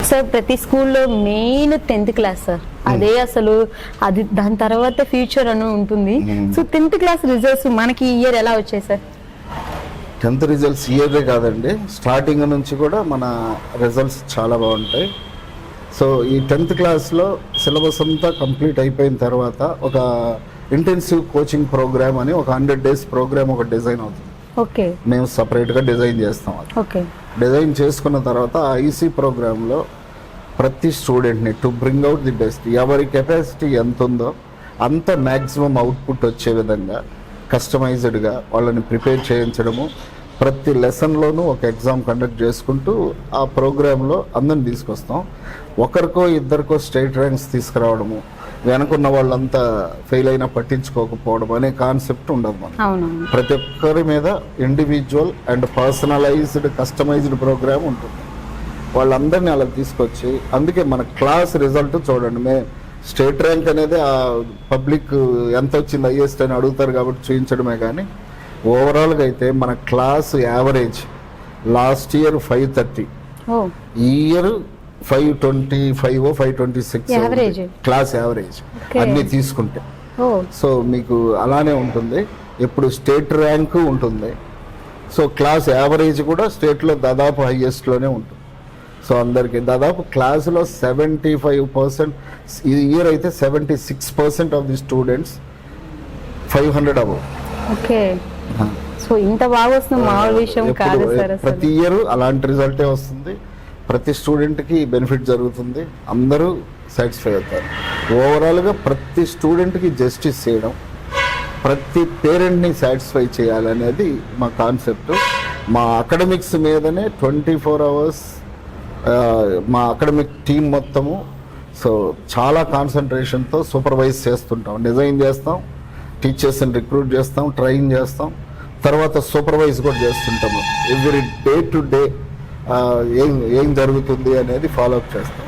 Sir ప్రతి స్కూల్లో main 10th class sir, అదే అసలు అది దాని తర్వాత ఫ్యూచర్ అని ఉంటుంది. సో 10th క్లాస్ రిజల్ట్స్ మనకి ఈ ఇయర్ ఎలా వచ్చాయి సార్? 10th రిజల్ట్స్ ఇయరే కాదండి, స్టార్టింగ్ నుంచి కూడా మన రిజల్ట్స్ చాలా బాగుంటాయి. సో ఈ 10th క్లాస్లో సిలబస్ అంతా కంప్లీట్ అయిపోయిన తర్వాత ఒక ఇంటెన్సివ్ కోచింగ్ ప్రోగ్రామ్ అని ఒక 100 days ప్రోగ్రామ్ ఒక డిజైన్ అవుతుంది. ఓకే, మేము సపరేట్గా డిజైన్ చేస్తాం. అది ఓకే, డిజైన్ చేసుకున్న తర్వాత ఆ ఐసీ ప్రోగ్రాంలో ప్రతి స్టూడెంట్ని to bring out the best, ఎవరి కెపాసిటీ ఎంత ఉందో అంత మ్యాక్సిమం అవుట్పుట్ వచ్చే విధంగా కస్టమైజ్డ్గా వాళ్ళని ప్రిపేర్ చేయించడము, ప్రతి లెసన్లోనూ ఒక ఎగ్జామ్ కండక్ట్ చేసుకుంటూ ఆ ప్రోగ్రాంలో అందరిని తీసుకొస్తాం. ఒకరికో ఇద్దరికో స్టేట్ ర్యాంక్స్ తీసుకురావడము, వెనుకున్న వాళ్ళంతా ఫెయిల్ అయినా పట్టించుకోకపోవడం అనే కాన్సెప్ట్ ఉండదు. మనం ప్రతి ఒక్కరి మీద individual and personalised customised programme ఉంటుంది. వాళ్ళందరినీ అలా తీసుకొచ్చి, అందుకే మన క్లాస్ రిజల్ట్ చూడండి, స్టేట్ ర్యాంక్ అనేది ఆ పబ్లిక్ ఎంత వచ్చింది హైయెస్ట్ అని అడుగుతారు కాబట్టి చూపించడమే, కానీ ఓవరాల్గా అయితే మన క్లాస్ యావరేజ్ లాస్ట్ ఇయర్ 530, ఈ ఇయర్ 525 526 క్లాస్ యావరేజ్ అన్ని తీసుకుంటే. సో మీకు అలానే ఉంటుంది, ఎప్పుడు స్టేట్ ర్యాంక్ ఉంటుంది. సో క్లాస్ యావరేజ్ కూడా స్టేట్లో దాదాపు హైయెస్ట్లోనే ఉంటుంది. సో అందరికీ దాదాపు క్లాసులో 75%, ఈ ఇయర్ అయితే 76% of the students 500 above. Okay, so ఇంత బాగా వస్తుంది మామూలు విషయం కాదు సార్. ప్రతి ఇయర్ అలాంటి రిజల్టే వస్తుంది, ప్రతి స్టూడెంట్కి బెనిఫిట్ జరుగుతుంది, అందరూ సాటిస్ఫై అవుతారు. ఓవరాల్గా ప్రతి స్టూడెంట్కి జస్టిస్ చేయడం, ప్రతి పేరెంట్ని సాటిస్ఫై చేయాలనేది మా కాన్సెప్ట్. మా అకాడమిక్స్ మీదనే 24 hours మా అకాడమిక్ టీం మొత్తము సో చాలా కాన్సన్ట్రేషన్తో సూపర్వైజ్ చేస్తుంటాం, డిజైన్ చేస్తాం, టీచర్స్ని రిక్రూట్ చేస్తాం, ట్రైన్ చేస్తాం, తర్వాత సూపర్వైజ్ కూడా చేస్తుంటాము. ఎవ్రీ డే టు డే ఏం జరుగుతుంది అనేది ఫాలోఅప్ చేస్తాం.